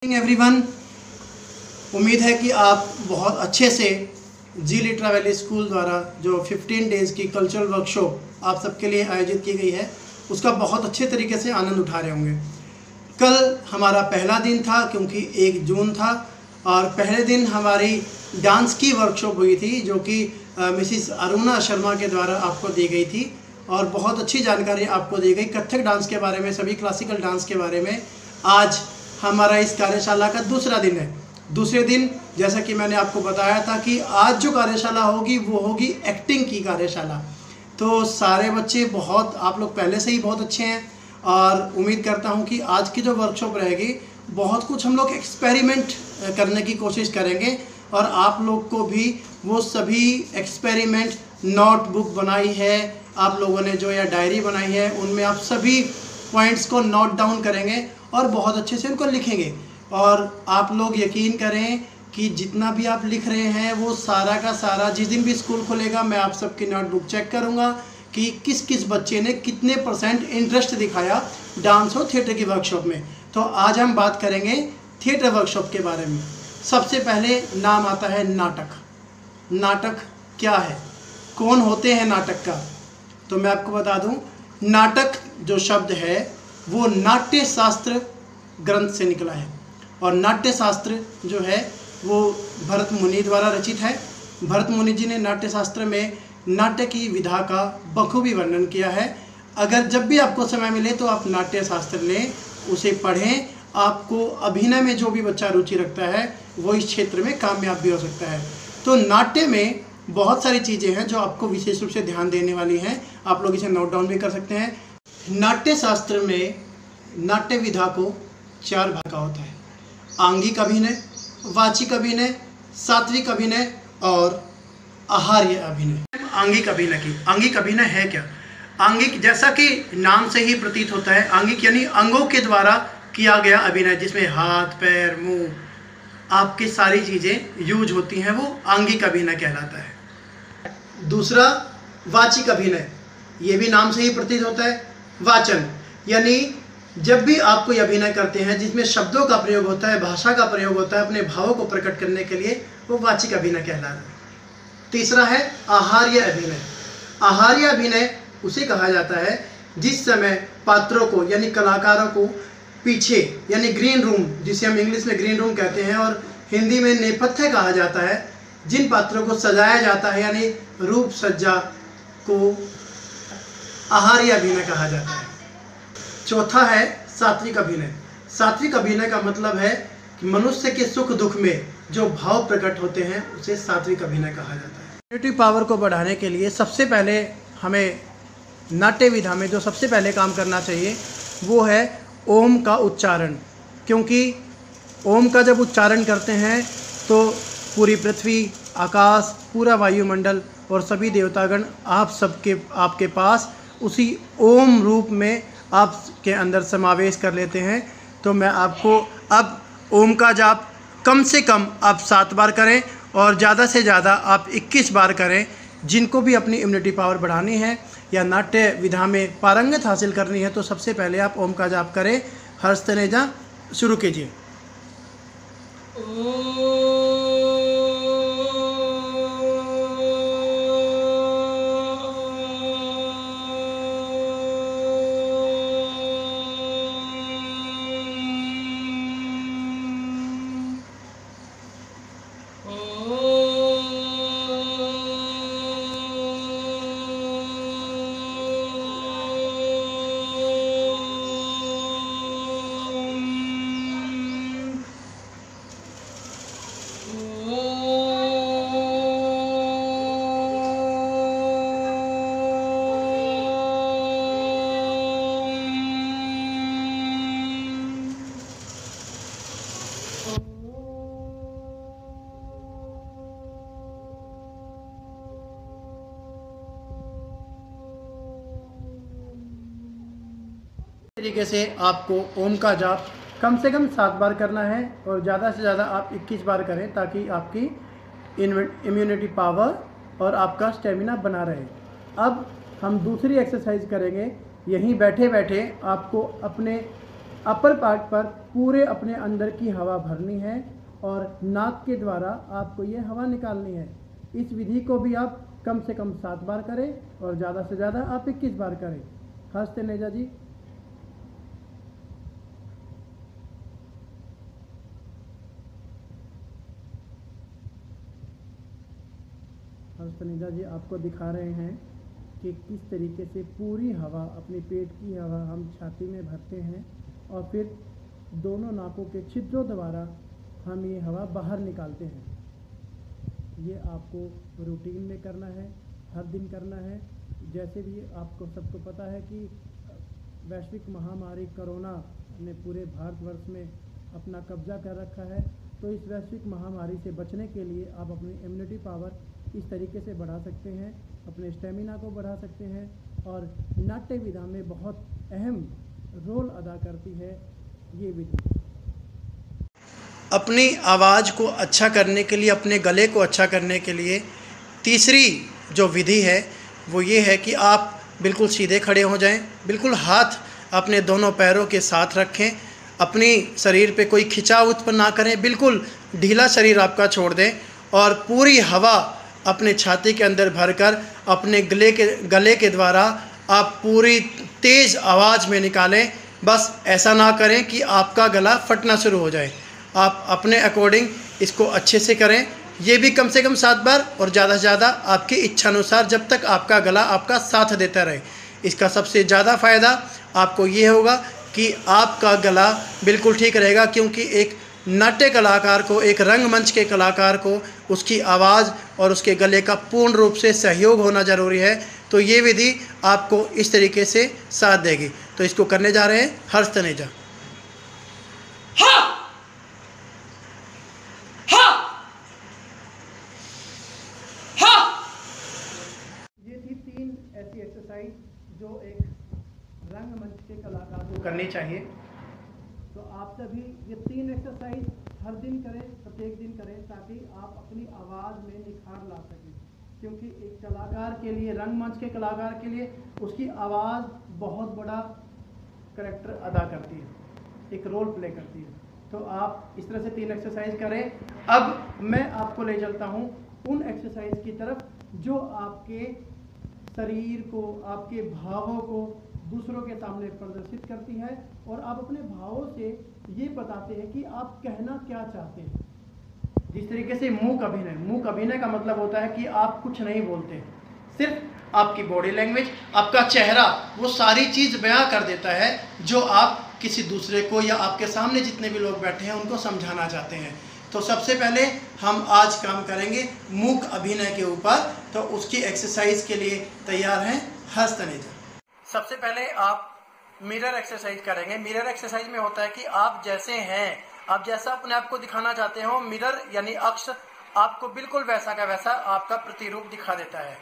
Everyone, उम्मीद है कि आप बहुत अच्छे से जी लिटरा वैली स्कूल द्वारा जो 15 डेज़ की कल्चरल वर्कशॉप आप सबके लिए आयोजित की गई है उसका बहुत अच्छे तरीके से आनंद उठा रहे होंगे। कल हमारा पहला दिन था क्योंकि 1 जून था और पहले दिन हमारी डांस की वर्कशॉप हुई थी जो कि मिसिस अरुणा शर्मा के द्वारा आपको दी गई थी और बहुत अच्छी जानकारी आपको दी गई कथक डांस के बारे में, सभी क्लासिकल डांस के बारे में। आज हमारा इस कार्यशाला का दूसरा दिन है। दूसरे दिन जैसा कि मैंने आपको बताया था कि आज जो कार्यशाला होगी वो होगी एक्टिंग की कार्यशाला। तो सारे बच्चे बहुत, आप लोग पहले से ही बहुत अच्छे हैं और उम्मीद करता हूं कि आज की जो वर्कशॉप रहेगी बहुत कुछ हम लोग एक्सपेरिमेंट करने की कोशिश करेंगे और आप लोग को भी वो सभी एक्सपेरिमेंट नोटबुक बनाई है आप लोगों ने जो या डायरी बनाई है उनमें आप सभी पॉइंट्स को नोट डाउन करेंगे और बहुत अच्छे से उनको लिखेंगे। और आप लोग यकीन करें कि जितना भी आप लिख रहे हैं वो सारा का सारा जिस दिन भी स्कूल खुलेगा मैं आप सबकी नोटबुक चेक करूंगा कि किस किस बच्चे ने कितने % इंटरेस्ट दिखाया डांस और थिएटर की वर्कशॉप में। तो आज हम बात करेंगे थिएटर वर्कशॉप के बारे में। सबसे पहले नाम आता है नाटक। नाटक क्या है, कौन होते हैं नाटक का? तो मैं आपको बता दूं, नाटक जो शब्द है वो नाट्य शास्त्र ग्रंथ से निकला है और नाट्य शास्त्र जो है वो भरत मुनि द्वारा रचित है। भरत मुनि जी ने नाट्य शास्त्र में नाट्य की विधा का बखूबी वर्णन किया है। अगर जब भी आपको समय मिले तो आप नाट्य शास्त्र लें, उसे पढ़ें। आपको अभिनय में जो भी बच्चा रुचि रखता है वो इस क्षेत्र में कामयाब भी हो सकता है। तो नाट्य में बहुत सारी चीज़ें हैं जो आपको विशेष रूप से ध्यान देने वाली हैं। आप लोग इसे नोट डाउन भी कर सकते हैं। नाट्य शास्त्र में नाट्य विधा को 4 भाग का होता है: आंगिक अभिनय, वाचिक अभिनय, सात्विक अभिनय और आहार्य अभिनय। आंगिक अभिनय की, आंगिक अभिनय है क्या? आंगिक जैसा कि नाम से ही प्रतीत होता है, आंगिक यानी अंगों के द्वारा किया गया अभिनय जिसमें हाथ, पैर, मुंह, आपकी सारी चीज़ें यूज होती हैं, वो आंगिक अभिनय कहलाता है। दूसरा वाचिक अभिनय, ये भी नाम से ही प्रतीत होता है। वाचन यानी जब भी आप कोई अभिनय करते हैं जिसमें शब्दों का प्रयोग होता है, भाषा का प्रयोग होता है अपने भावों को प्रकट करने के लिए, वो वाचिक अभिनय कहलाता है। तीसरा है आहार्य अभिनय। आहार्य अभिनय उसे कहा जाता है जिस समय पात्रों को यानी कलाकारों को पीछे यानी ग्रीन रूम, जिसे हम इंग्लिश में ग्रीन रूम कहते हैं और हिंदी में नेपथ्य कहा जाता है, जिन पात्रों को सजाया जाता है यानी रूप सज्जा को आहार्य अभिनय कहा जाता है। चौथा है सात्विक अभिनय। सात्विक अभिनय का मतलब है कि मनुष्य के सुख दुख में जो भाव प्रकट होते हैं उसे सात्विक अभिनय कहा जाता है। क्रिएटिव पावर को बढ़ाने के लिए सबसे पहले हमें नाट्य विधा में जो सबसे पहले काम करना चाहिए वो है ओम का उच्चारण। क्योंकि ओम का जब उच्चारण करते हैं तो पूरी पृथ्वी, आकाश, पूरा वायुमंडल और सभी देवतागण आपके पास उसी ओम रूप में आपके अंदर समावेश कर लेते हैं। तो मैं आपको अब ओम का जाप कम से कम आप 7 बार करें और ज़्यादा से ज़्यादा आप 21 बार करें। जिनको भी अपनी इम्यूनिटी पावर बढ़ानी है या नाट्य विधा में पारंगत हासिल करनी है तो सबसे पहले आप ओम का जाप करें। हर्ष तनेजा शुरू कीजिए। तरीके से आपको ओम का जाप कम से कम 7 बार करना है और ज़्यादा से ज़्यादा आप 21 बार करें ताकि आपकी इम्यूनिटी पावर और आपका स्टेमिना बना रहे। अब हम दूसरी एक्सरसाइज करेंगे। यहीं बैठे बैठे आपको अपने अपर पार्ट पर पूरे अपने अंदर की हवा भरनी है और नाक के द्वारा आपको ये हवा निकालनी है। इस विधि को भी आप कम से कम 7 बार करें और ज़्यादा से ज़्यादा आप 21 बार करें। हर्ष तनेजा जी। हर्ष तनेजा जी आपको दिखा रहे हैं कि किस तरीके से पूरी हवा, अपनी पेट की हवा हम छाती में भरते हैं और फिर दोनों नाकों के छिद्रों द्वारा हम ये हवा बाहर निकालते हैं। ये आपको रूटीन में करना है, हर दिन करना है। जैसे भी आपको सबको पता है कि वैश्विक महामारी कोरोना ने पूरे भारतवर्ष में अपना कब्जा कर रखा है, तो इस वैश्विक महामारी से बचने के लिए आप अपनी इम्यूनिटी पावर इस तरीके से बढ़ा सकते हैं, अपने स्टेमिना को बढ़ा सकते हैं। और नाट्य विधा में बहुत अहम रोल अदा करती है ये विधि। अपनी आवाज़ को अच्छा करने के लिए, अपने गले को अच्छा करने के लिए तीसरी जो विधि है वो ये है कि आप बिल्कुल सीधे खड़े हो जाएं, बिल्कुल हाथ अपने दोनों पैरों के साथ रखें, अपनी शरीर पे कोई खिंचाव उत्पन्न ना करें, बिल्कुल ढीला शरीर आपका छोड़ दें और पूरी हवा अपने छाती के अंदर भरकर अपने गले के द्वारा आप पूरी तेज़ आवाज़ में निकालें। बस ऐसा ना करें कि आपका गला फटना शुरू हो जाए। आप अपने अकॉर्डिंग इसको अच्छे से करें। ये भी कम से कम 7 बार और ज़्यादा से ज़्यादा आपकी इच्छानुसार, जब तक आपका गला आपका साथ देता रहे। इसका सबसे ज़्यादा फ़ायदा आपको ये होगा कि आपका गला बिल्कुल ठीक रहेगा, क्योंकि एक नाट्य कलाकार को, एक रंगमंच के कलाकार को उसकी आवाज़ और उसके गले का पूर्ण रूप से सहयोग होना ज़रूरी है। तो ये विधि आपको इस तरीके से साथ देगी। तो इसको करने जा रहे हैं हर्ष तनेजा। ये थी 3 ऐसी एक्सरसाइज जो एक रंगमंच के कलाकार को करनी चाहिए। तो आप सभी ये 3 एक्सरसाइज हर दिन करें, प्रत्येक दिन करें, ताकि आप अपनी आवाज़ में निखार ला सकें। क्योंकि एक कलाकार के लिए, रंगमंच के कलाकार के लिए उसकी आवाज़ बहुत बड़ा करैक्टर अदा करती है, एक रोल प्ले करती है। तो आप इस तरह से 3 एक्सरसाइज करें। अब मैं आपको ले चलता हूँ उन एक्सरसाइज की तरफ जो आपके शरीर को, आपके भावों को दूसरों के सामने प्रदर्शित करती है और आप अपने भावों से ये बताते हैं कि आप कहना क्या चाहते हैं। जिस तरीके से मूक अभिनय का मतलब होता है कि आप कुछ नहीं बोलते, सिर्फ आपकी बॉडी लैंग्वेज, आपका चेहरा वो सारी चीज़ बयां कर देता है जो आप किसी दूसरे को या आपके सामने जितने भी लोग बैठे हैं उनको समझाना चाहते हैं। तो सबसे पहले हम आज काम करेंगे मूक अभिनय के ऊपर। तो उसकी एक्सरसाइज के लिए तैयार हैं हर्ष तनेजा। सबसे पहले आप मिरर एक्सरसाइज करेंगे। मिरर एक्सरसाइज में होता है कि आप जैसे हैं, आप जैसा अपने आप को दिखाना चाहते हो, मिरर यानी अक्ष आपको बिल्कुल वैसा का वैसा आपका प्रतिरूप दिखा देता है।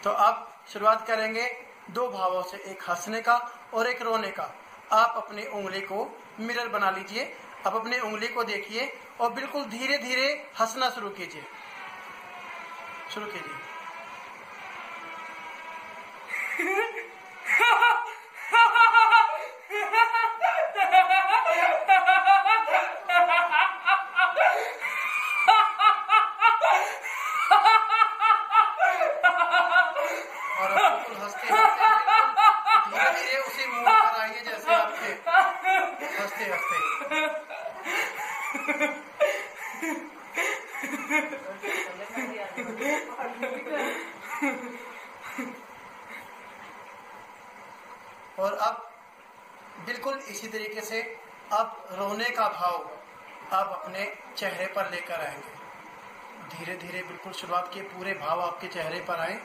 तो आप शुरुआत करेंगे 2 भावों से, एक हंसने का और एक रोने का। आप अपनी उंगली को मिरर बना लीजिए। अब अपनी उंगली को देखिए और बिल्कुल धीरे धीरे हंसना शुरू कीजिए। और बिल्कुल हंसते हंसते धीरे धीरे उसी मूड पर आइए जैसे आपके हंसते हंसते। और अब बिल्कुल इसी तरीके से अब रोने का भाव आप अपने चेहरे पर लेकर आएंगे। धीरे धीरे बिल्कुल शुरुआत के पूरे भाव आपके चेहरे पर आए।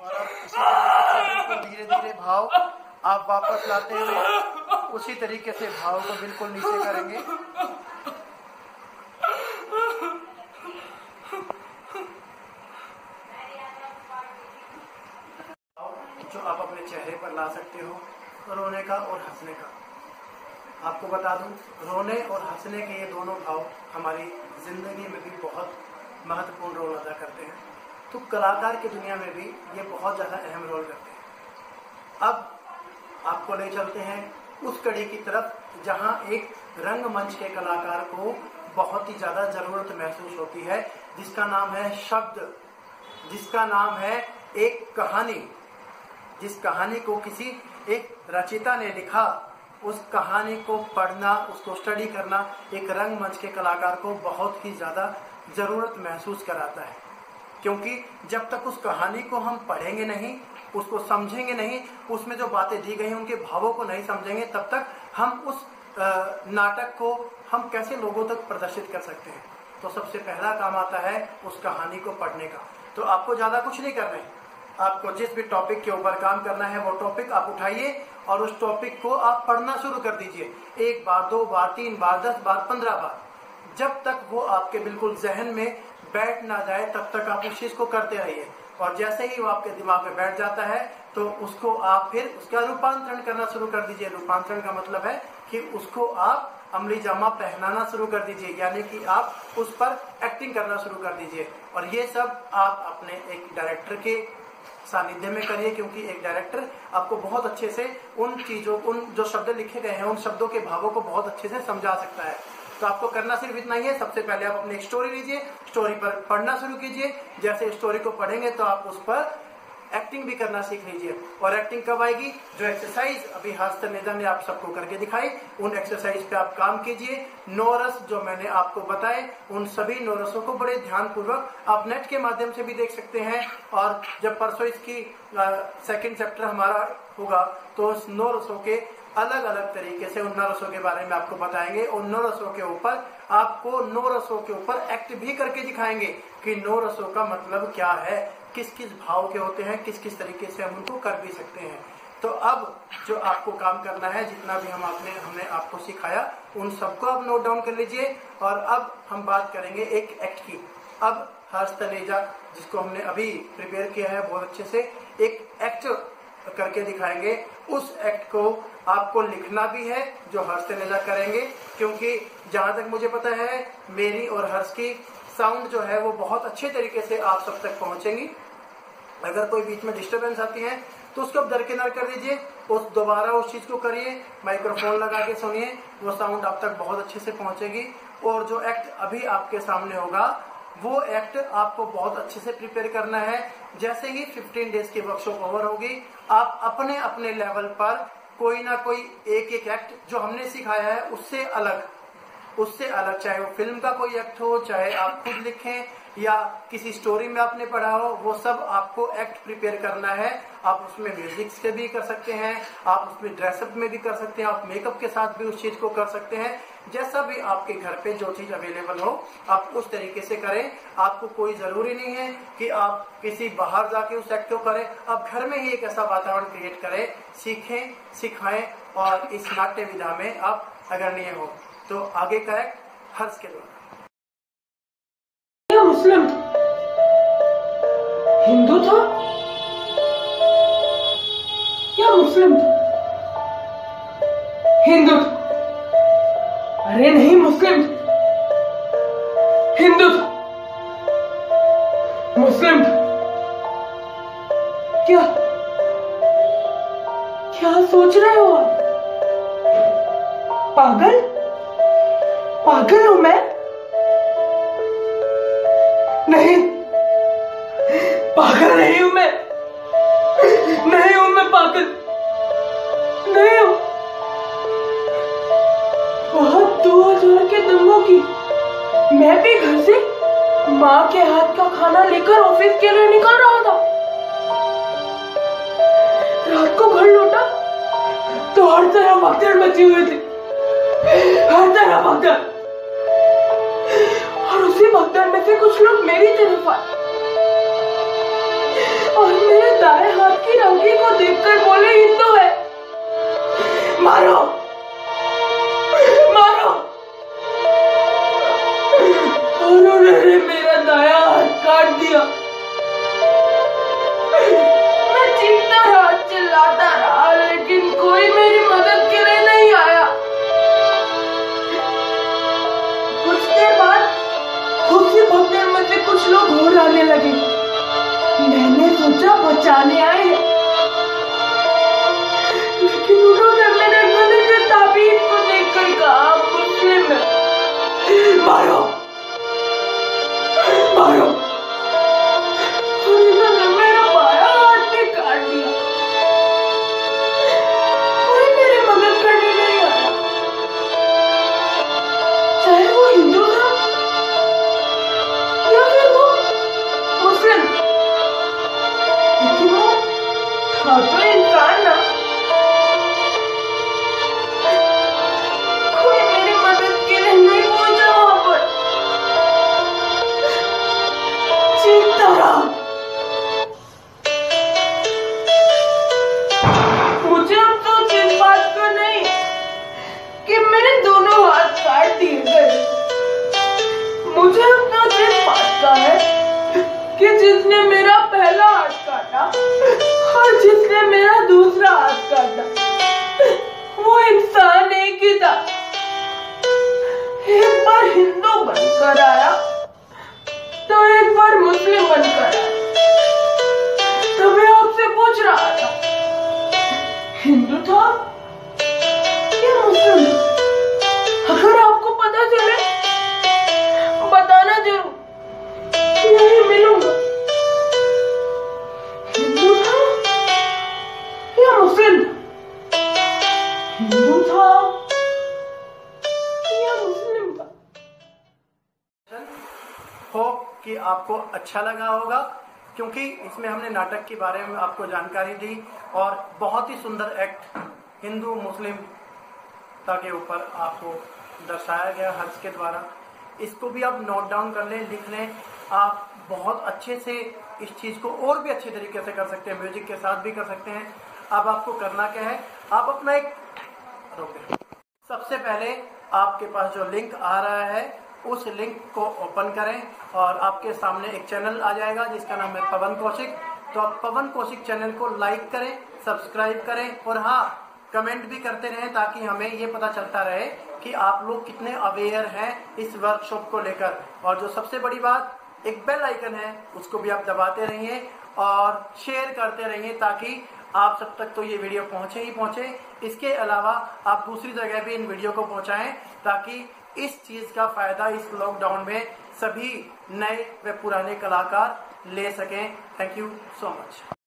और अब इसी तरीके से धीरे धीरे भाव आप वापस लाते हुए उसी तरीके से भाव को बिल्कुल नीचे करेंगे। जो आप अपने चेहरे पर ला सकते हो, रोने का और हंसने का। आपको बता दूं, रोने और हंसने के ये दोनों भाव हमारी ज़िंदगी में भी बहुत महत्वपूर्ण रोल अदा करते हैं। तो कलाकार की दुनिया में भी ये बहुत ज़्यादा अहम रोल करते हैं। अब आपको ले चलते हैं उस कड़ी की तरफ जहाँ एक रंगमंच के कलाकार को बहुत ही ज़्यादा ज़रूरत महसूस होती है, जिसका नाम है शब्द, जिसका नाम है एक कहानी। जिस कहानी को किसी एक रचयिता ने लिखा, उस कहानी को पढ़ना, उसको स्टडी करना एक रंगमंच के कलाकार को बहुत ही ज़्यादा ज़रूरत महसूस कराता है। क्योंकि जब तक उस कहानी को हम पढ़ेंगे नहीं, उसको समझेंगे नहीं, उसमें जो बातें दी गई हैं उनके भावों को नहीं समझेंगे, तब तक हम उस नाटक को हम कैसे लोगों तक प्रदर्शित कर सकते हैं। तो सबसे पहला काम आता है उस कहानी को पढ़ने का। तो आपको ज़्यादा कुछ नहीं करना है, आपको जिस भी टॉपिक के ऊपर काम करना है वो टॉपिक आप उठाइए और उस टॉपिक को आप पढ़ना शुरू कर दीजिए। 1 बार, 2 बार, 3 बार, 10 बार, 15 बार, जब तक वो आपके बिल्कुल जहन में बैठ ना जाए तब तक आप उस चीज को करते रहिए। और जैसे ही वो आपके दिमाग में बैठ जाता है तो उसको आप फिर उसका रूपांतरण करना शुरू कर दीजिए। रूपांतरण का मतलब है कि उसको आप अमली जामा पहनाना शुरू कर दीजिए, यानी कि आप उस पर एक्टिंग करना शुरू कर दीजिए। और ये सब आप अपने एक डायरेक्टर के सानिध्य में करिए, क्योंकि एक डायरेक्टर आपको बहुत अच्छे से उन चीजों, उन जो शब्द लिखे गए हैं उन शब्दों के भावों को बहुत अच्छे से समझा सकता है। तो आपको करना सिर्फ इतना ही है, सबसे पहले आप अपनी एक स्टोरी लीजिए, स्टोरी पर पढ़ना शुरू कीजिए। जैसे स्टोरी को पढ़ेंगे तो आप उस पर एक्टिंग भी करना सीख लीजिए। और एक्टिंग कब आएगी? जो एक्सरसाइज अभी हर्ष तनेजा ने आप सबको करके दिखाई, उन एक्सरसाइज पे आप काम कीजिए। 9 रस जो मैंने आपको बताए, उन सभी 9 रसों को बड़े ध्यान पूर्वक आप नेट के माध्यम से भी देख सकते हैं। और जब परसों इसकी 2nd चैप्टर हमारा होगा तो उस 9 रसों के अलग अलग तरीके से उन 9 रसों के बारे में आपको बताएंगे। उन 9 रसों के ऊपर आपको 9 रसों के ऊपर एक्ट भी करके दिखाएंगे कि 9 रसों का मतलब क्या है, किस किस भाव के होते हैं, किस किस तरीके से हम उनको कर भी सकते हैं। तो अब जो आपको काम करना है, जितना भी हमने आपको सिखाया उन सबको आप नोट डाउन कर लीजिए। और अब हम बात करेंगे एक एक्ट की। अब हर्ष तनेजा जिसको हमने अभी प्रिपेयर किया है बहुत अच्छे से, एक एक्ट करके दिखाएंगे। उस एक्ट को आपको लिखना भी है जो हर्ष तनेजा करेंगे, क्योंकि जहां तक मुझे पता है मेरी और हर्ष की साउंड जो है वो बहुत अच्छे तरीके से आप सब तक पहुंचेंगी। अगर कोई बीच में डिस्टरबेंस आती है तो उसको आप दरकिनार कर दीजिए, दोबारा उस चीज को करिए, माइक्रोफोन लगा के सुनिए, वो साउंड आप तक बहुत अच्छे से पहुंचेगी। और जो एक्ट अभी आपके सामने होगा वो एक्ट आपको बहुत अच्छे से प्रिपेयर करना है। जैसे ही 15 डेज की वर्कशॉप ओवर होगी, आप अपने अपने लेवल पर कोई ना कोई एक एक्ट जो हमने सिखाया है उससे अलग, चाहे वो फिल्म का कोई एक्ट हो, चाहे आप खुद लिखें या किसी स्टोरी में आपने पढ़ा हो, वो सब आपको एक्ट प्रिपेयर करना है। आप उसमें म्यूजिक से भी कर सकते हैं, आप उसमें ड्रेसअप में भी कर सकते हैं, आप मेकअप के साथ भी उस चीज को कर सकते हैं। जैसा भी आपके घर पे जो चीज अवेलेबल हो आप उस तरीके से करें। आपको कोई जरूरी नहीं है कि आप किसी बाहर जाके उस एक्ट को करें, आप घर में ही एक ऐसा वातावरण क्रिएट करें, सीखें, सिखाएं और इस नाट्य विधा में आप अग्रणीय हो। तो आगे का एक्ट हर्ष के द्वारा। मुस्लिम हिंदू था या मुस्लिम था? हिंदू था। अरे नहीं, मुस्लिम था। हिंदू था, मुस्लिम था। क्या सोच रहे हो आप? पागल हूं मैं? नहीं, पागल नहीं हूं मैं। नहीं हूं मैं पागल, नहीं हूं। बहुत दूर के दंगों की मैं भी घर से माँ के हाथ का खाना लेकर ऑफिस के लिए निकल रहा था। रात को घर लौटा तो हर तरफ भगदड़ मची हुई थी, हर तरफ भगदड़। और उसी भगदड़ में से कुछ लोग मेरी तरफ आए और मेरे दाएं हाथ की रंगी को देखकर बोले, हिंदू है, मारो मारो। और उन्होंने मेरा दायां हाथ काट दिया। मैं चीखता रहा, चिल्लाता रहा, लेकिन कोई मेरी मदद के लिए नहीं आया। कुछ देर बाद बचाने आए हैं, लेकिन उन्होंने मेरे गले के ताबीज को देखकर कहा मुस्लिम है, मारो मारो, और इन्होंने मेरा बायां हाथ भी काट दिया। कोई मेरी मदद करने नहीं आया, चाहे वो हिंदू था या फिर वो मुस्लिम, लेकिन वो था तो इंसान ना। कोई मेरी मदद के लिए नहीं पहुंचा वहां पर, चीखता रहा। मुझे अफसोस इस बात का नहीं कि मेरे दोनों हाथ काट दिए गए, मुझे अफसोस इस बात का है कि जिसने मेरा पहला हाथ काटा और जिसने मेरा दूसरा हाथ काटा, वो इंसान एक ही था। एक बार हिंदू बनकर आया तो एक बार मुस्लिम बनकर आया। तो मैं आपसे पूछ रहा था, हिंदू था या मुस्लिम था? अगर आपको पता चले बताना जरूर, यही मिलूंगा। हिंदू था या मुस्लिम था? हिंदू था या मुस्लिम था? होप कि आपको अच्छा लगा होगा, क्योंकि इसमें हमने नाटक के बारे में आपको जानकारी दी और बहुत ही सुंदर एक्ट हिंदू मुस्लिमता के ऊपर आपको दर्शाया गया हर्ष के द्वारा। इसको भी आप नोट डाउन कर लें, लिख लें। आप बहुत अच्छे से इस चीज़ को और भी अच्छे तरीके से कर सकते हैं, म्यूजिक के साथ भी कर सकते हैं। अब आपको करना क्या है, आप अपना एक सबसे पहले आपके पास जो लिंक आ रहा है उस लिंक को ओपन करें और आपके सामने एक चैनल आ जाएगा जिसका नाम है पवन कौशिक। तो आप पवन कौशिक चैनल को लाइक करें, सब्सक्राइब करें और हाँ, कमेंट भी करते रहें ताकि हमें ये पता चलता रहे कि आप लोग कितने अवेयर हैं इस वर्कशॉप को लेकर। और जो सबसे बड़ी बात, एक बेल आइकन है, उसको भी आप दबाते रहिए और शेयर करते रहिए ताकि आप सब तक तो ये वीडियो पहुंचे ही पहुंचे। इसके अलावा आप दूसरी जगह भी इन वीडियो को पहुंचाएं ताकि इस चीज का फायदा इस लॉकडाउन में सभी नए व पुराने कलाकार ले सकें। Thank you so much.